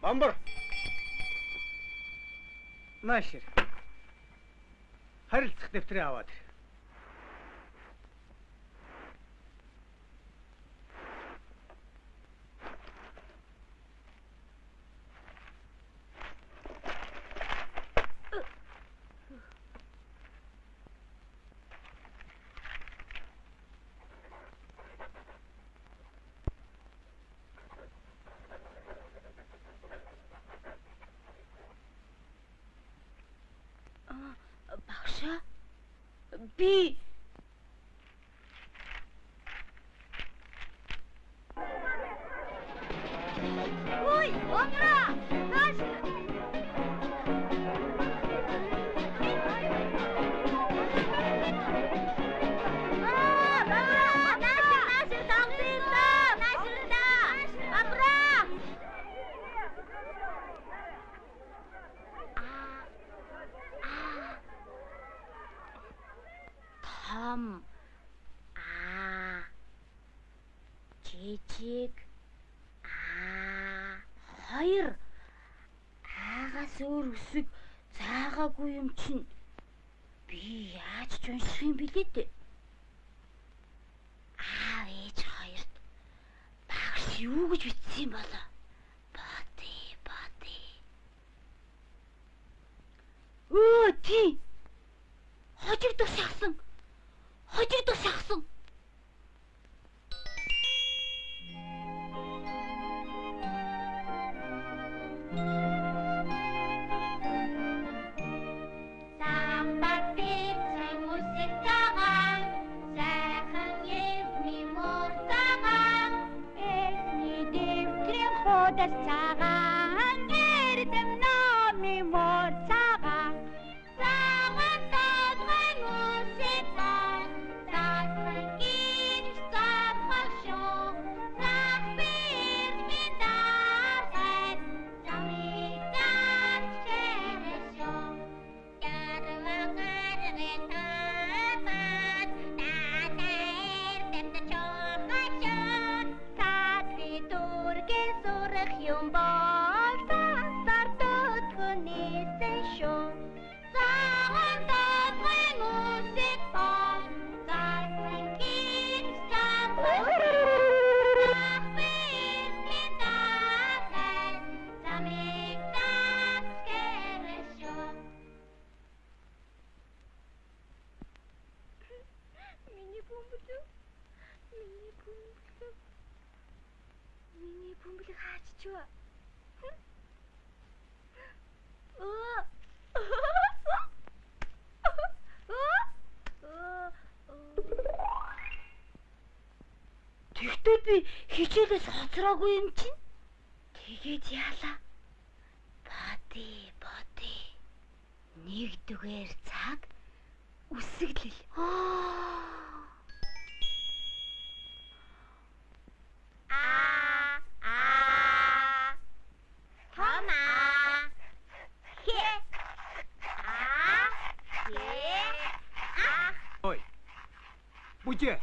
Бамбар. Наашир. Харилцах дэвтрээ аваад ир. Багшаа. Би Ой, Онгра! Нааш! Том. Жижиг. Хоёр. Аагаас өөр үсэг цаагаагүй юм чинь би яаж ч унших юм билээ дээ. Аав ээж хоёрт багш юу гэж бичсэн юм болоо? Боти. Өө тий. Хожигдох шахсан. Цагаан эрдэм номи мөр цагаан цагаан цагаан үсэг баа цагаан гинж цагаан шоо цаг бирмин даафэт замиг даач хэрэшоо ярвагаар ретафат таата эрдэм чохашоо таатри дургэн сурах юм бол тасардот хүнээсэн шүү. Цагаан цагаан үсэг бол цагаан гинж цагаан бирмин даафэт замиг даач хэрэшоо. Миний бөмбөлөг хааччихва. Тэгтээ би хичээлээс хоцроогүй юм чинь. Тэгээд яалаа. Боти. Нэгдүгээр цаг үсэглэл. Ой. Бүжээ.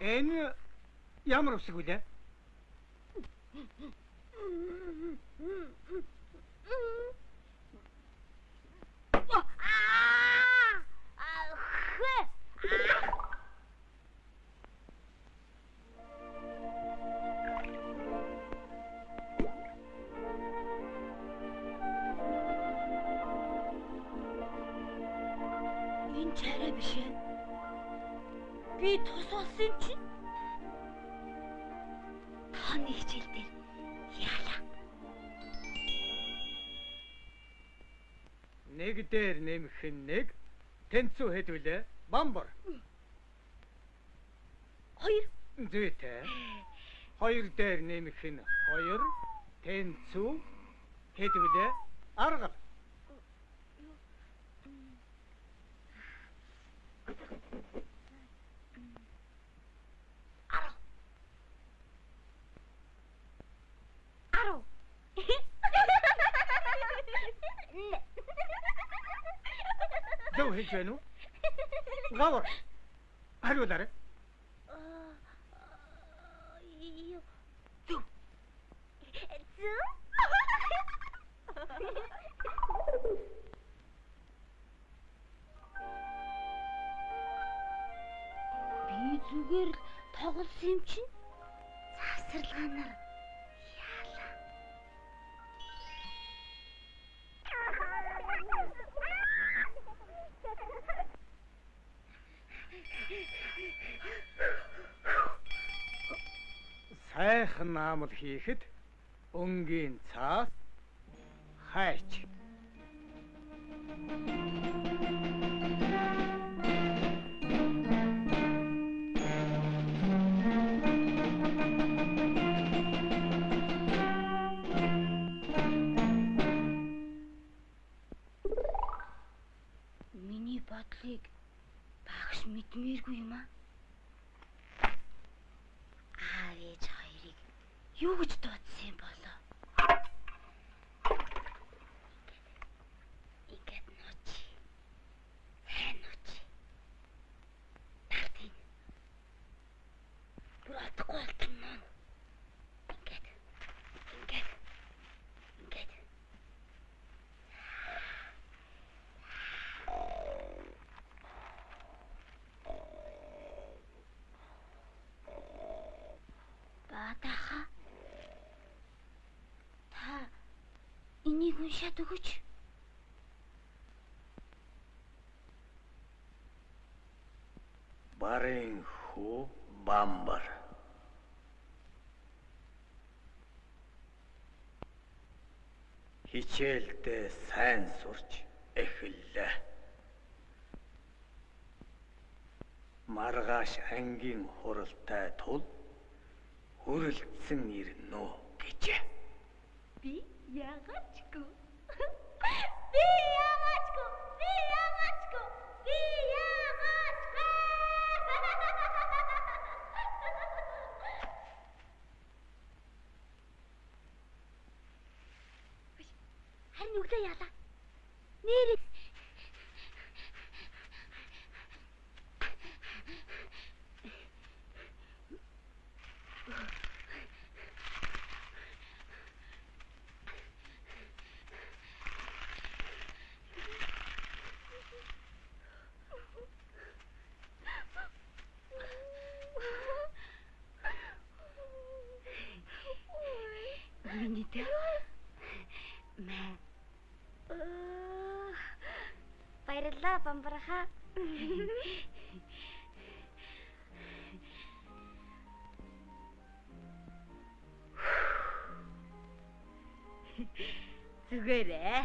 Энэ ямар үсэг үлээ? Энэ царай биш ээ. Би тус болсон юм чинь. Таны хичээл дээр яалаа. Нэг дээр нэмэх нь нэг тэнцүү хэдвүлээ. Бамбар. Хоёр. Зүйтэй. Хоёр дээр нэмэх нь хоёр тэнцүү хэдвүлээ. Арга. Арав. Зөв хийж байна уу? Гавар. Хариулаарай. Зөв. тоглосон юм чинь завсарлаганаар яалаа. Сайхан наамал хийхэд өнгийн цаас хайч. Миний бодлыг багш мэдмээргүй юм аа. Аав ээж хоёрыг юу гэж дуудсан юм болоо? Ингээд нууч. Сайн нууч. Тартын. Бүр атахгүй болтно. Ингээд. Баатаха. Та энийг уншаад өгөөч. Барын хүү бамбар. Хичээлдээ сайн сурч эхэллээ. Маргааш ангийн хуралтай тул хүрэлцэн ирнэ гэжээ. Би яагачгүй. Харин өглөө яалаа. Нэр минийтэй мэ Баярлалаа бамбарха. зүгээрээ.